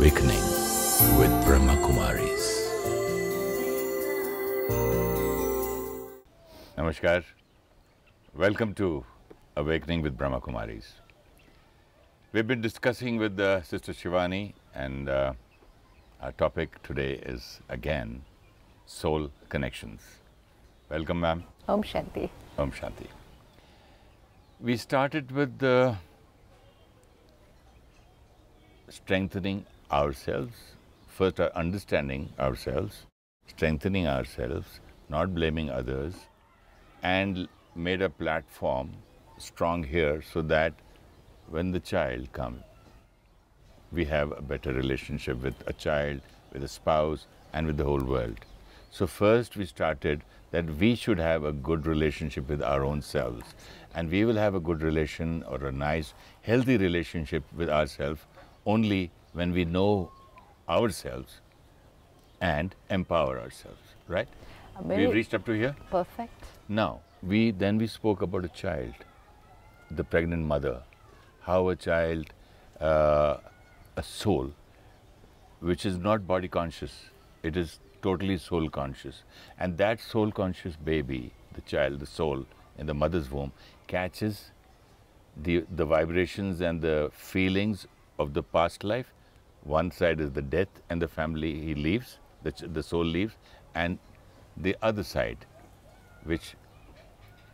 Awakening with Brahma Kumaris. Namaskar. Welcome to Awakening with Brahma Kumaris. We've been discussing with Sister Shivani, and our topic today is again soul connections. Welcome, ma'am. Om Shanti. Om Shanti. We started with strengthening ourselves, first understanding ourselves, strengthening ourselves, not blaming others, and made a platform strong here so that when the child comes, we have a better relationship with a child, with a spouse, and with the whole world. So first we started that we should have a good relationship with our own selves, and we will have a good relation or a nice, healthy relationship with ourselves only when we know ourselves and empower ourselves, right? We've reached up to here? Perfect. Now, we spoke about a child, the pregnant mother, how a child, a soul, which is not body conscious, it is totally soul conscious. And that soul conscious baby, the child, the soul in the mother's womb, catches the vibrations and the feelings of the past life. One side is the death and the family he leaves, the soul leaves, and the other side, which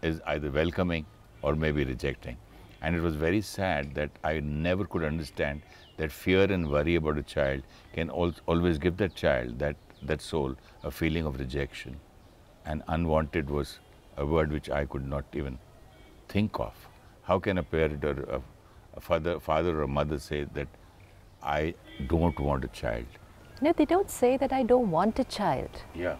is either welcoming or maybe rejecting. And it was very sad that I never could understand that fear and worry about a child can always give that child, that soul, a feeling of rejection. And unwanted was a word which I could not even think of. How can a parent or a father or a mother say that I don't want a child? No, they don't say that I don't want a child. Yeah.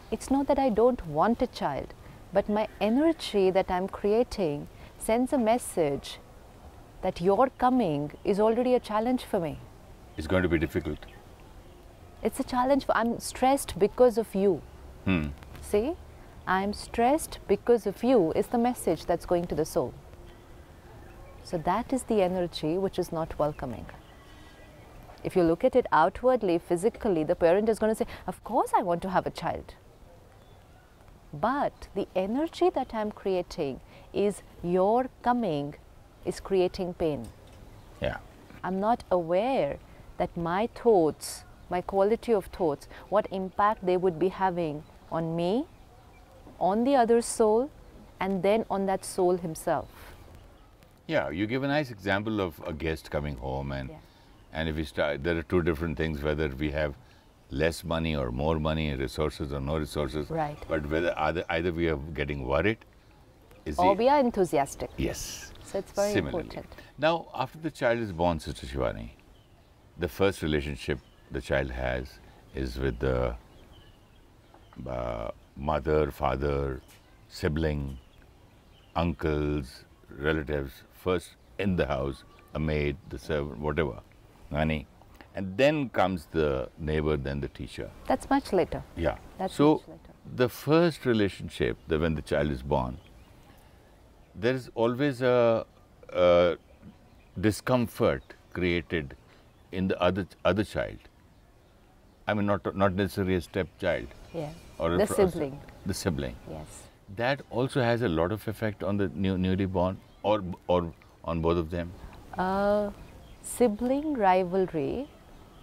It's not that I don't want a child, but my energy that I'm creating sends a message that your coming is already a challenge for me. It's going to be difficult. It's a challenge. I'm stressed because of you. See? I'm stressed because of you is the message that's going to the soul. So that is the energy which is not welcoming. If you look at it outwardly, physically, the parent is going to say, of course I want to have a child. But the energy that I'm creating is your coming is creating pain. Yeah. I'm not aware that my thoughts, my quality of thoughts, what impact they would be having on me, on the other soul, and then on that soul himself. Yeah, you give a nice example of a guest coming home, and if we start, there are two different things, whether we have less money or more money, resources or no resources. Right. But whether either we are getting worried, or we are enthusiastic. Yes. So it's very important. Now, after the child is born, Sister Shivani, the first relationship the child has is with the mother, father, sibling, uncles, relatives, first in the house, a maid, the servant, whatever, nanny. And then comes the neighbor, then the teacher. That's much later. Yeah. That's so much later. The first relationship, when the child is born, there is always a discomfort created in the other child. I mean, not necessarily a stepchild. Yeah. Or the sibling. The sibling. Yes. That also has a lot of effect on the newly born, or on both of them. Sibling rivalry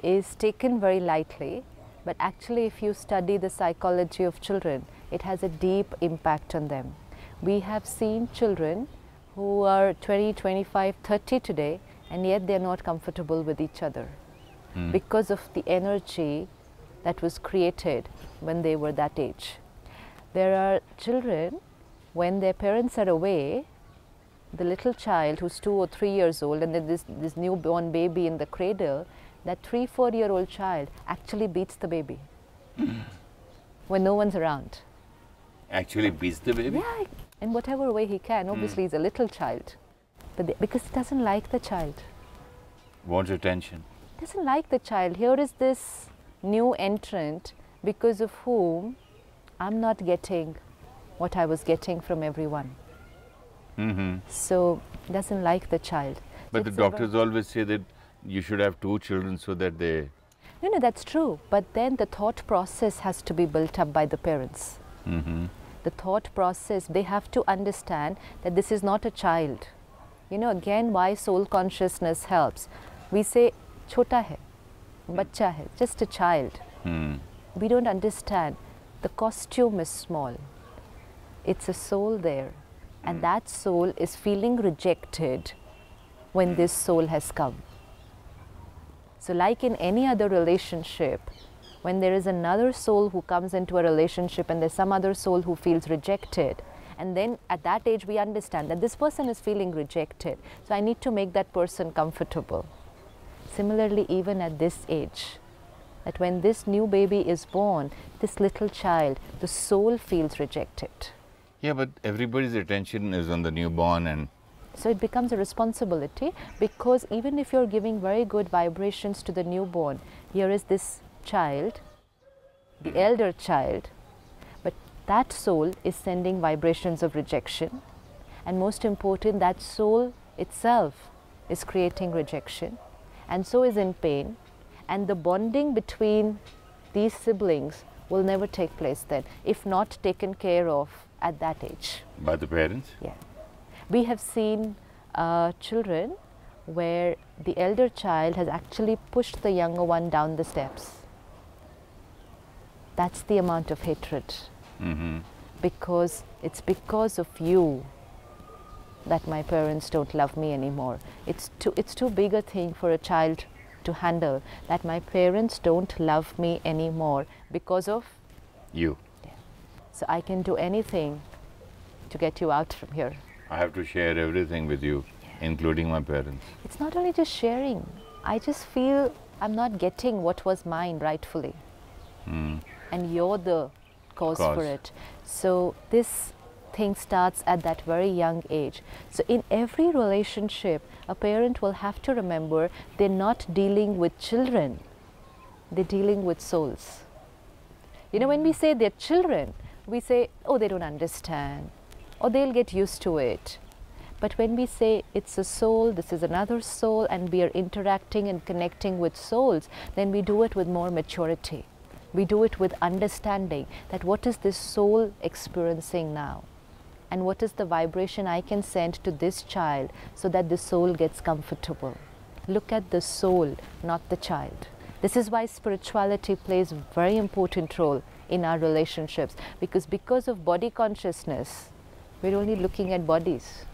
is taken very lightly, but actually if you study the psychology of children, it has a deep impact on them. We have seen children who are 20, 25, 30 today, and yet they're not comfortable with each other because of the energy that was created when they were that age. There are children, when their parents are away, the little child who's 2 or 3 years old, and then this newborn baby in the cradle, that 3, 4-year-old child actually beats the baby when no one's around. Actually beats the baby? Yeah, in whatever way he can. Obviously, he's a little child, but because he doesn't like the child. Wants attention. Doesn't like the child. Here is this new entrant because of whom I'm not getting what I was getting from everyone. So doesn't like the child. But the doctors always say that you should have 2 children so that they... No, that's true. But then the thought process has to be built up by the parents. The thought process, they have to understand that this is not a child. You know, again, why soul consciousness helps. We say, chota hai, bachcha hai, just a child. We don't understand. The costume is small. It's a soul there. And that soul is feeling rejected when this soul has come. So like in any other relationship, when there is another soul who comes into a relationship and there's some other soul who feels rejected, and then at that age we understand that this person is feeling rejected, so I need to make that person comfortable. Similarly, even at this age, that when this new baby is born, this little child, the soul feels rejected. Yeah, but everybody's attention is on the newborn, and so it becomes a responsibility, because even if you're giving very good vibrations to the newborn, here is this child, the elder child, but that soul is sending vibrations of rejection, and most important, that soul itself is creating rejection, and so is in pain, and the bonding between these siblings will never take place then, if not taken care of at that age. by the parents. Yeah. We have seen children where the elder child has actually pushed the younger one down the steps. That's the amount of hatred. Because it's because of you that my parents don't love me anymore. It's too big a thing for a child to handle, that my parents don't love me anymore because of You. Yeah. So I can do anything to get you out from here. I have to share everything with you, including my parents. It's not only just sharing. I just feel I'm not getting what was mine rightfully. And you're the cause for it. So this thing starts at that very young age. So in every relationship, a parent will have to remember they're not dealing with children. They're dealing with souls. You know, when we say they're children, we say, oh, they don't understand, or they'll get used to it. But when we say it's a soul, this is another soul, and we are interacting and connecting with souls, then we do it with more maturity. We do it with understanding that what is this soul experiencing now? And what is the vibration I can send to this child so that the soul gets comfortable? Look at the soul, not the child. This is why spirituality plays a very important role in our relationships, because of body consciousness, we're only looking at bodies.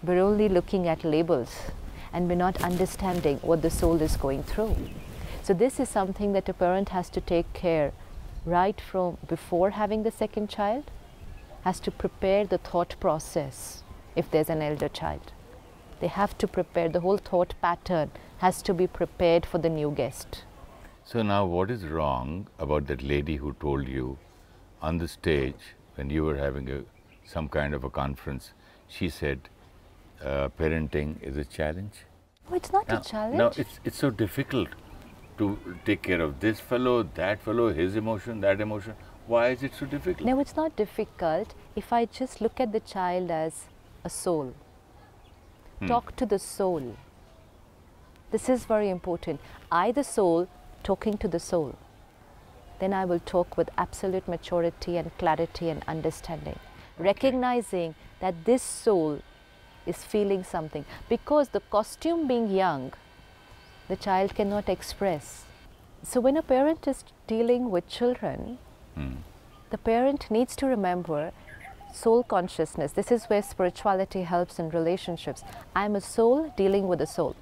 We're only looking at labels, and we're not understanding what the soul is going through. So this is something that a parent has to take care right from before having the second child, has to prepare the thought process if there's an elder child. They have to prepare, the whole thought pattern has to be prepared for the new guest. So now what is wrong about that lady who told you on the stage when you were having some kind of a conference, she said parenting is a challenge? Oh, it's not a challenge. No, it's so difficult to take care of this fellow, that fellow, his emotion, that emotion. Why is it so difficult? No, it's not difficult if I just look at the child as a soul. Talk to the soul. This is very important. I, the soul, talking to the soul. Then I will talk with absolute maturity and clarity and understanding. Recognizing that this soul is feeling something. Because the costume being young, the child cannot express. So when a parent is dealing with children, the parent needs to remember soul consciousness. This is where spirituality helps in relationships. I'm a soul dealing with a soul.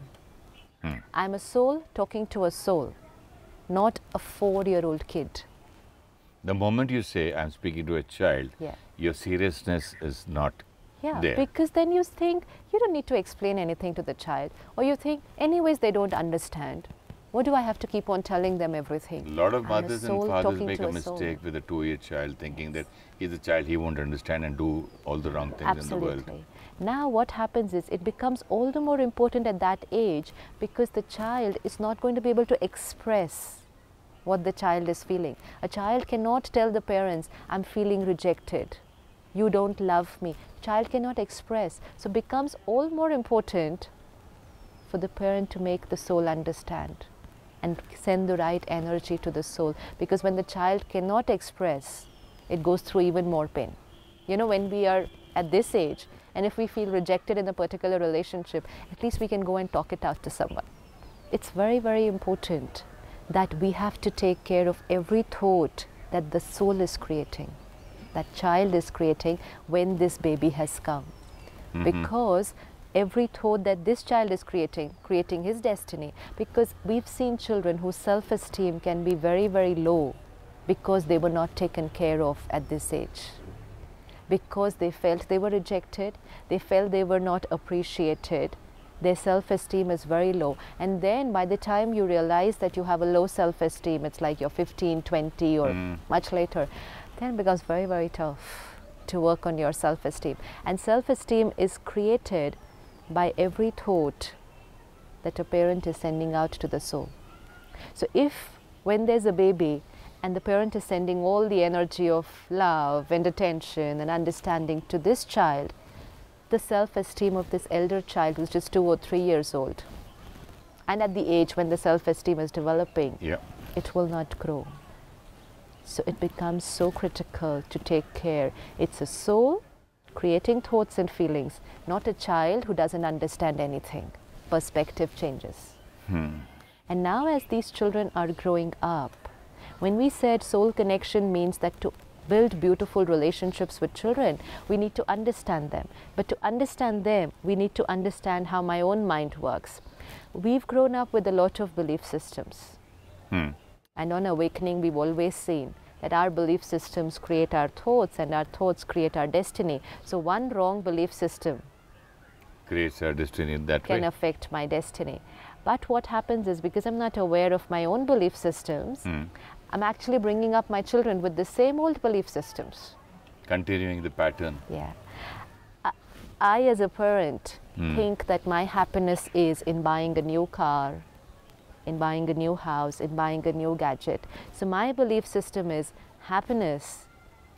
I'm a soul talking to a soul, not a 4-year-old kid. The moment you say, I'm speaking to a child, your seriousness is not there. Because then you think, you don't need to explain anything to the child. Or you think, anyways, they don't understand. What do I have to keep on telling them everything? A lot of mothers and fathers make a mistake with a 2-year child, thinking that he's a child, he won't understand and do all the wrong things in the world. Now what happens is, it becomes all the more important at that age, because the child is not going to be able to express what the child is feeling. A child cannot tell the parents, I'm feeling rejected, you don't love me. Child cannot express. So it becomes all more important for the parent to make the soul understand and send the right energy to the soul. Because when the child cannot express, it goes through even more pain. You know, when we are at this age, and if we feel rejected in a particular relationship, at least we can go and talk it out to someone. It's very, very important that we have to take care of every thought that the soul is creating, that child is creating when this baby has come. Because every thought that this child is creating his destiny. Because we've seen children whose self-esteem can be very, very low because they were not taken care of at this age. Because they felt they were rejected, they felt they were not appreciated, their self-esteem is very low. And then by the time you realize that you have a low self-esteem, it's like you're 15, 20 or much later, then it becomes very, very tough to work on your self-esteem. And self-esteem is created by every thought that a parent is sending out to the soul. So if when there's a baby and the parent is sending all the energy of love and attention and understanding to this child, the self-esteem of this elder child who's just 2 or 3 years old, and at the age when the self-esteem is developing, it will not grow. So it becomes so critical to take care. It's a soul creating thoughts and feelings, not a child who doesn't understand anything. Perspective changes. And now as these children are growing up, when we said soul connection means that to build beautiful relationships with children, we need to understand them. But to understand them, we need to understand how my own mind works. We've grown up with a lot of belief systems. And on awakening, we've always seen that our belief systems create our thoughts and our thoughts create our destiny. So one wrong belief system creates our destiny in that way. Can affect my destiny. But what happens is, because I'm not aware of my own belief systems, I'm actually bringing up my children with the same old belief systems. Continuing the pattern. Yeah. I as a parent think that my happiness is in buying a new car, in buying a new house, in buying a new gadget. So my belief system is happiness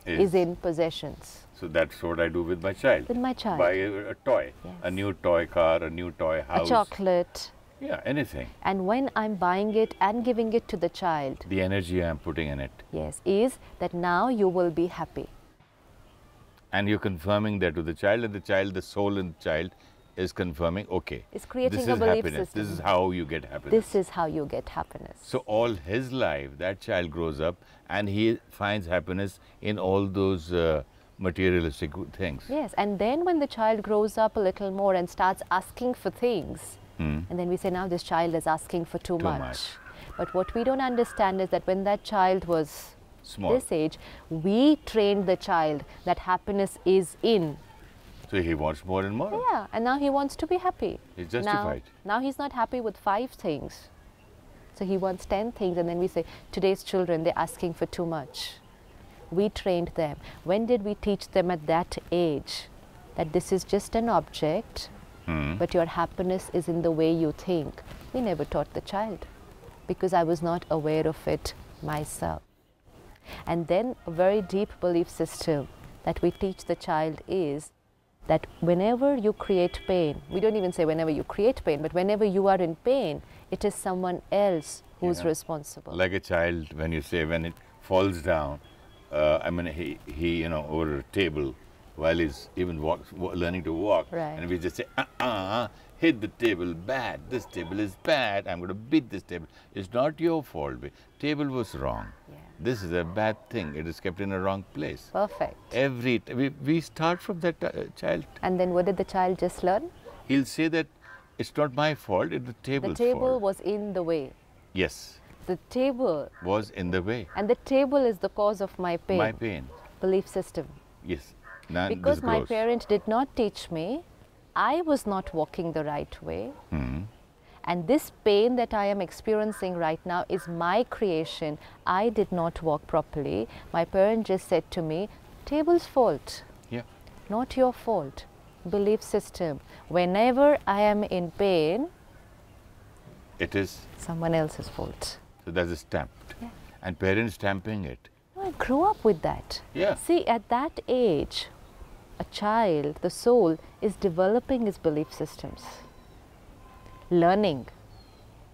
is in possessions. So that's what I do with my child. With my child. Buy a toy, a new toy car, a new toy house. A chocolate. Yeah, anything. And when I'm buying it and giving it to the child, the energy I'm putting in it. Yes, is that now you will be happy. And you're confirming that to the child, and the child, the soul in the child is confirming, okay, it's creating this a is belief happiness. system. This is how you get happiness. This is how you get happiness. So all his life, that child grows up and he finds happiness in all those materialistic things. Yes, and then when the child grows up a little more and starts asking for things, and then we say, now this child is asking for too much. But what we don't understand is that when that child was small, this age, we trained the child that happiness is in. So he wants more and more. Yeah, and now he wants to be happy. He's justified. Now he's not happy with 5 things. So he wants 10 things, and then we say, today's children, they're asking for too much. We trained them. When did we teach them at that age that this is just an object, but your happiness is in the way you think? We never taught the child because I was not aware of it myself. And then a very deep belief system that we teach the child is that whenever you create pain, we don't even say whenever you create pain, but whenever you are in pain, it is someone else who's responsible. Like a child, when you say when it falls down, I mean, he you know, over a table while he's even learning to walk, and we just say, hit the table, bad, this table is bad, I'm going to beat this table. It's not your fault, table was wrong. This is a bad thing, it is kept in a wrong place. Perfect. We start from that child. And then what did the child just learn? He'll say that it's not my fault, it's the table's fault. The table was in the way. Yes. The table was in the way. And the table is the cause of my pain. My pain. Belief system. Yes. Because my parent did not teach me, I was not walking the right way. And this pain that I am experiencing right now is my creation. I did not walk properly. My parent just said to me, table's fault. Yeah. Not your fault. Belief system. Whenever I am in pain, it is someone else's fault. So that's stamped. And parents stamping it. I grew up with that. Yeah. See, at that age, a child, the soul, is developing his belief systems. learning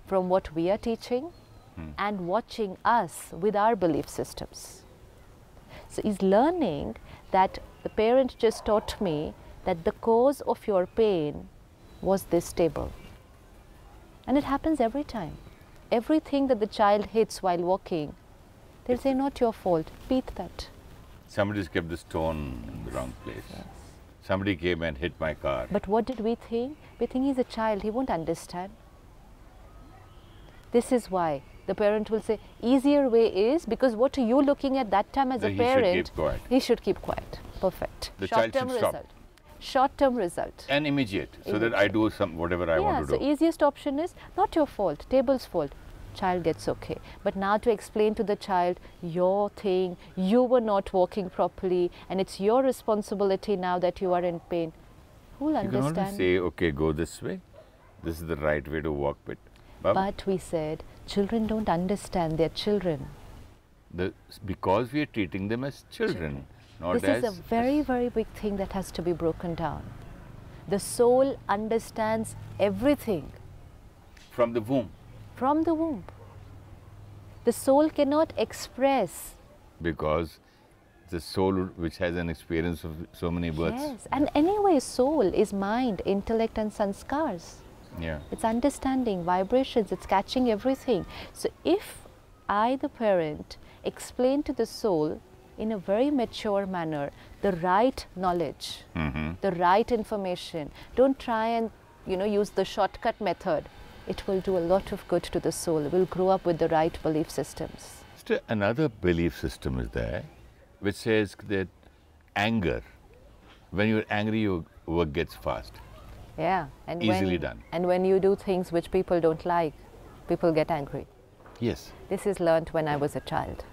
from what we are teaching and watching us with our belief systems. So he's learning that the parent just taught me that the cause of your pain was this table. And it happens every time. Everything that the child hits while walking, they'll say, not your fault, beat that. Somebody's kept the stone in the wrong place. Yes. Somebody came and hit my car. But what did we think? We think he's a child, he won't understand. This is why the parent will say, easier way is, because what are you looking at that time as a parent? He should keep quiet. He should keep quiet. Perfect. The child should result. stop. Short-term result. And immediate, so that I do whatever I want to do. So easiest option is, not your fault, table's fault. Child gets okay. But now to explain to the child, your thing, you were not walking properly, and it's your responsibility now that you are in pain. Who'll You understand? can only say, okay, go this way. This is the right way to walk with. But we said, children don't understand, they're children. Because we are treating them as children, not This is a very, very big thing that has to be broken down. The soul understands everything. From the womb. From the womb. The soul cannot express. Because the soul which has an experience of so many births. Yes, and anyway, soul is mind, intellect and sanskars. Yeah. It's understanding, vibrations, it's catching everything. So if I, the parent, explain to the soul in a very mature manner the right knowledge, the right information, don't try and use the shortcut method. It will do a lot of good to the soul. It will grow up with the right belief systems. Still, another belief system is there which says that anger, when you're angry, your work gets fast. Yeah, and Easily done. And when you do things which people don't like, people get angry. Yes. This is learnt when I was a child.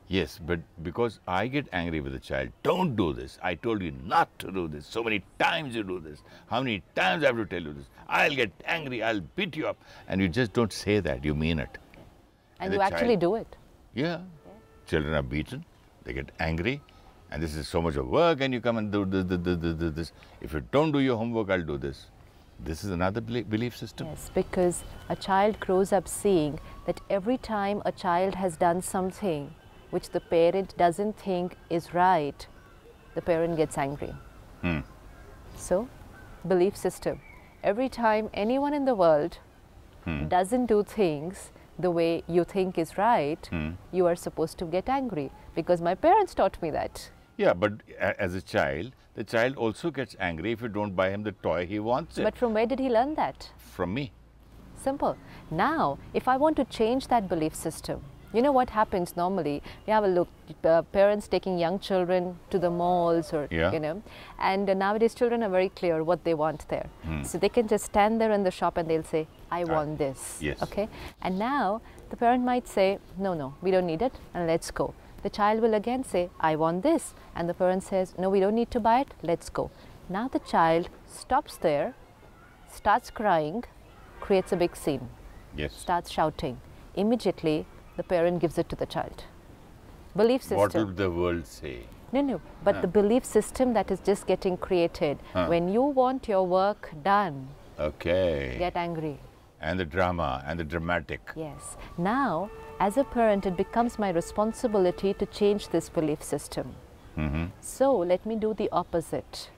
Yes, but because I get angry with a child, don't do this. I told you not to do this. So many times you do this. How many times I have to tell you this? I'll get angry, I'll beat you up. And you just don't say that, you mean it. And you actually do it. Yeah. Children are beaten, they get angry, and this is so much of work, and you come and do this. If you don't do your homework, I'll do this. This is another belief system. Yes, because a child grows up seeing that every time a child has done something which the parent doesn't think is right, the parent gets angry. So, belief system. Every time anyone in the world doesn't do things the way you think is right, you are supposed to get angry, because my parents taught me that. Yeah, but as a child, the child also gets angry if you don't buy him the toy he wants. But from where did he learn that? From me. Simple. Now, if I want to change that belief system, you know what happens normally? We have a look, parents taking young children to the malls or, and nowadays children are very clear what they want there. So they can just stand there in the shop and they'll say, I want this. Yes. Okay. And now the parent might say, no, we don't need it, and let's go. The child will again say, I want this. And the parent says, no, we don't need to buy it, let's go. Now the child stops there, starts crying, creates a big scene, starts shouting. Immediately, the parent gives it to the child. Belief system. What will the world say? No, but the belief system that is just getting created. When you want your work done, get angry. And the drama and the dramatic. Yes. Now, as a parent, it becomes my responsibility to change this belief system. So, let me do the opposite.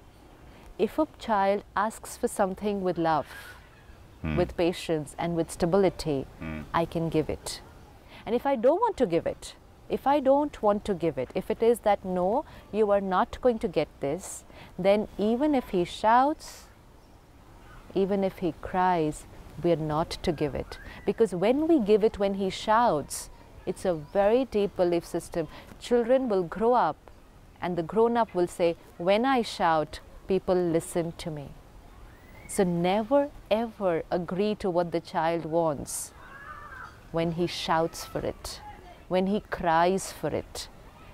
If a child asks for something with love, with patience and with stability, I can give it. And if I don't want to give it, if it is that no, you are not going to get this, then even if he shouts, even if he cries, we are not to give it. Because when we give it when he shouts, it's a very deep belief system. Children will grow up and the grown-up will say, when I shout, people listen to me. So never ever agree to what the child wants when he shouts for it, when he cries for it,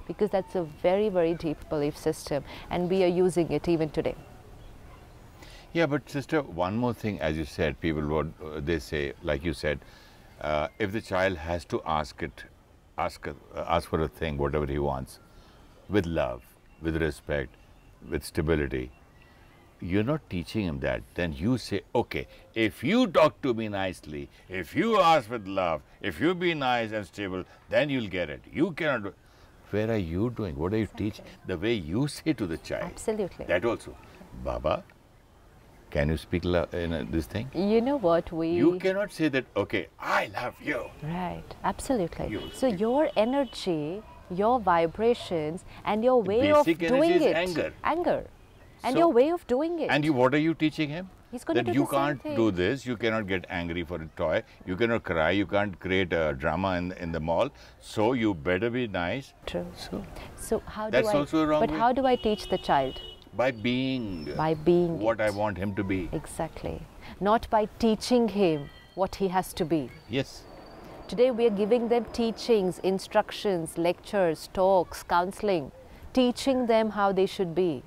because that's a very, very deep belief system and we are using it even today. Yeah, but sister, one more thing, as you said, people they say, like you said, if the child has to ask for a thing, whatever he wants, with love, with respect, with stability, you're not teaching him that. Then you say, okay, if you talk to me nicely, if you ask with love, if you be nice and stable, then you'll get it. You cannot do. Where are you doing? What are you teaching? The way you say to the child. Absolutely. That also. Baba, can you speak in this thing? You know what You cannot say that, okay, I love you. Right, absolutely. You So your energy, your vibrations, and your way of basic doing energy is it. anger. Anger. And So- your way of doing it. And what are you teaching him? He's going to That do you the same can't thing. do this, you cannot get angry for a toy, you cannot cry, you can't create a drama in the mall, so you better be nice. True. So, So how That's do I? also a wrong but way. how do I teach the child? by being By being what it. I want him to be. Exactly. Not by teaching him what he has to be. Yes. Today we are giving them teachings, instructions, lectures, talks, counseling, teaching them how they should be.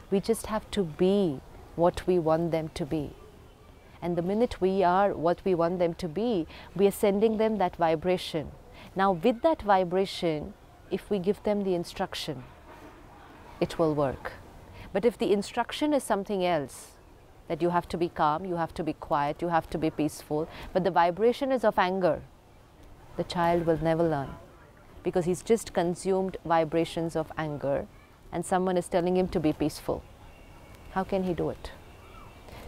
We just have to be what we want them to be. And the minute we are what we want them to be, we are sending them that vibration. Now with that vibration, if we give them the instruction, it will work. But if the instruction is something else, that you have to be calm, you have to be quiet, you have to be peaceful, but the vibration is of anger, the child will never learn, because he's just consumed vibrations of anger and someone is telling him to be peaceful. How can he do it?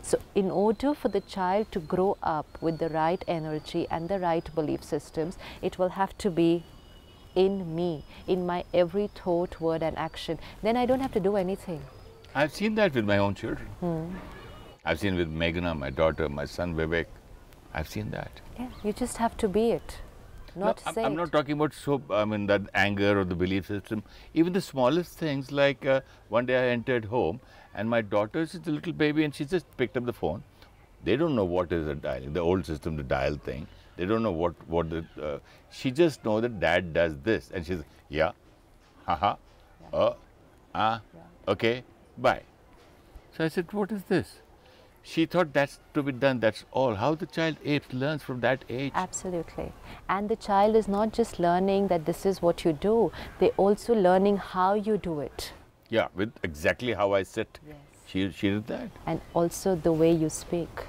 So in order for the child to grow up with the right energy and the right belief systems, it will have to be in me, in my every thought, word and action. Then I don't have to do anything. I've seen that with my own children. I've seen with Meghna, my daughter, my son Vivek. I've seen that. Yeah, you just have to be it, not No, say I'm it. not talking about that anger or the belief system. Even the smallest things, like one day I entered home and my daughter is a little baby and she just picked up the phone. They don't know what is a dialing, the old system, the dial thing. They don't know what the, she just know that dad does this and she's, yeah, haha, okay, bye. So I said, what is this? She thought that's to be done, that's all. How the child learns from that age. Absolutely. And the child is not just learning that this is what you do, they're also learning how you do it. Yeah, with exactly how I sit. Yes. She did that. And also the way you speak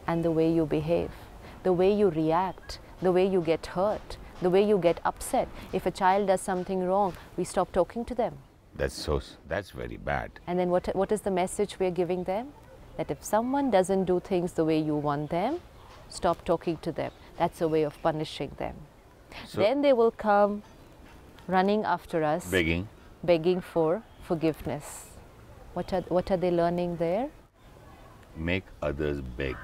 and the way you behave, the way you react, the way you get hurt, the way you get upset. If a child does something wrong, we stop talking to them. That's very bad. And then what is the message we are giving them? That if someone doesn't do things the way you want them, stop talking to them. That's a way of punishing them. So Then they will come running after us, begging for forgiveness. What are they learning there? make others beg.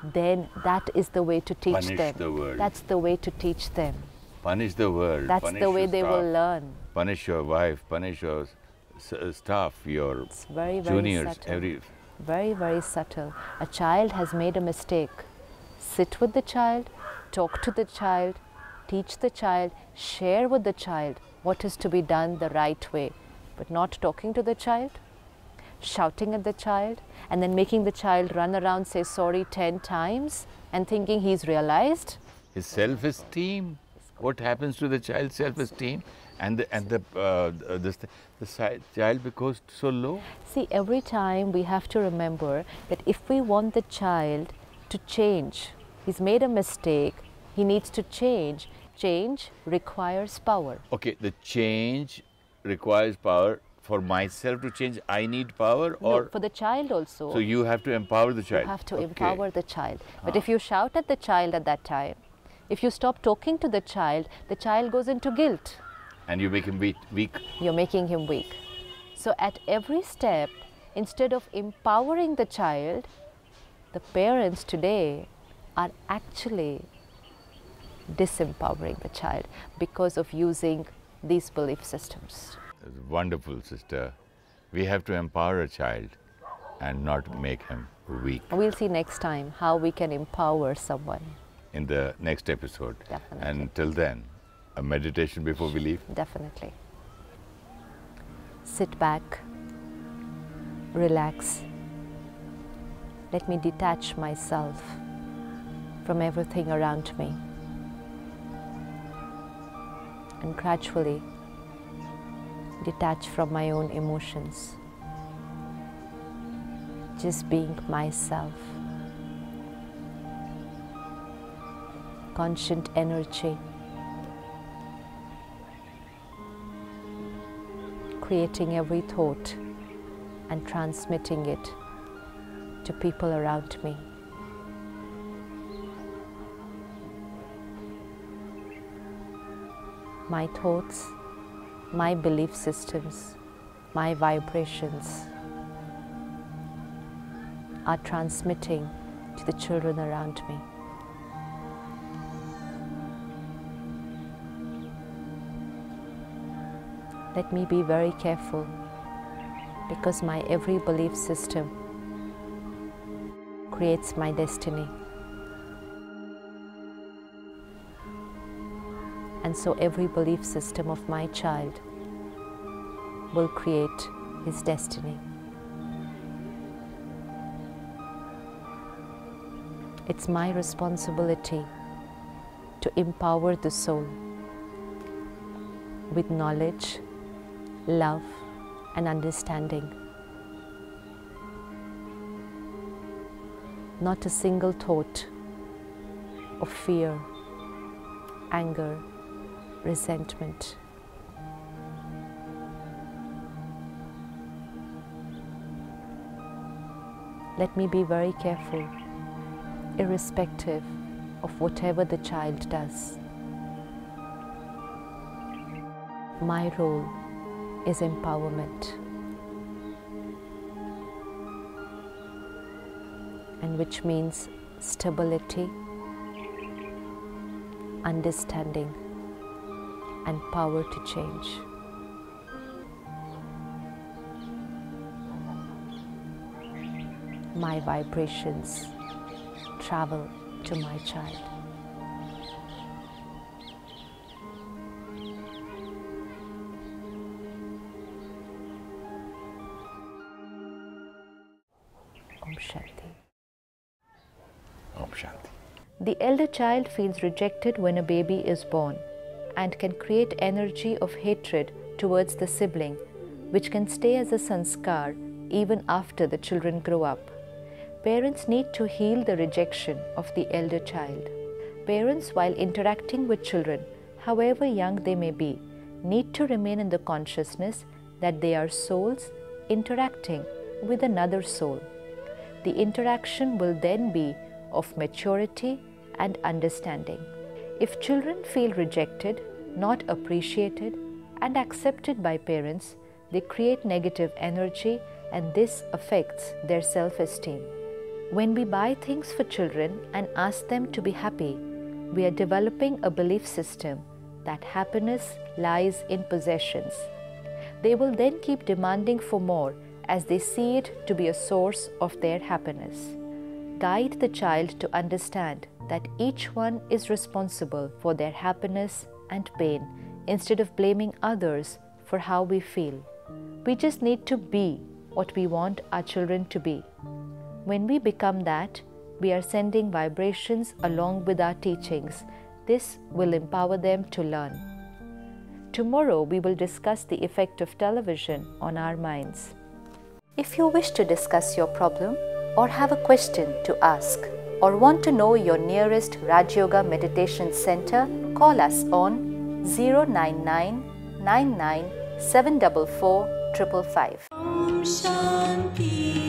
Then that is the way to teach Punish them. the world. That's the way to teach them. Punish the world. That's punish the way your they staff, will learn. Punish your wife, punish your staff, your It's very, very juniors, subtle. Very, very subtle. A child has made a mistake. Sit with the child, talk to the child, teach the child, share with the child what is to be done the right way, but not talking to the child, shouting at the child, and then making the child run around, say sorry 10 times and thinking he's realized. His self-esteem. What happens to the child's self-esteem? And the child becomes so low. See, every time we have to remember that if we want the child to change, he's made a mistake, he needs to change. Change requires power. Okay, the change requires power. For myself to change, I need power, or No, for the child also. so you have to empower the child. You have to Okay. empower the child. But if you shout at the child at that time, if you stop talking to the child goes into guilt. And you make him weak. You're making him weak. So at every step, instead of empowering the child, the parents today are actually disempowering the child because of using these belief systems. It's wonderful, sister. We have to empower a child and not make him weak. We'll see next time how we can empower someone. In the next episode. Definitely. And till then, a meditation before we leave. Definitely. Sit back, relax. Let me detach myself from everything around me. And gradually detach from my own emotions. just being myself. Conscient energy, creating every thought and transmitting it to people around me. My thoughts, my belief systems, my vibrations are transmitting to the children around me. Let me be very careful, because my every belief system creates my destiny. And so every belief system of my child will create his destiny. It's my responsibility to empower the soul with knowledge, love, and understanding. Not a single thought of fear, anger, resentment. Let me be very careful, irrespective of whatever the child does. My role is empowerment, and which means stability, understanding, and power to change. My vibrations travel to my child. Om Shanti. Om Shanti. The elder child feels rejected when a baby is born and can create energy of hatred towards the sibling, which can stay as a sanskar even after the children grow up. Parents need to heal the rejection of the elder child. Parents, while interacting with children, however young they may be, need to remain in the consciousness that they are souls interacting with another soul. The interaction will then be of maturity and understanding. If children feel rejected, not appreciated, and accepted by parents, they create negative energy, and this affects their self-esteem. When we buy things for children and ask them to be happy, we are developing a belief system that happiness lies in possessions. They will then keep demanding for more as they see it to be a source of their happiness. Guide the child to understand that each one is responsible for their happiness and pain instead of blaming others for how we feel. We just need to be what we want our children to be. When we become that, we are sending vibrations along with our teachings. This will empower them to learn. Tomorrow we will discuss the effect of television on our minds. If you wish to discuss your problem or have a question to ask or want to know your nearest Raj Yoga Meditation Center, call us on 099 99 744 555.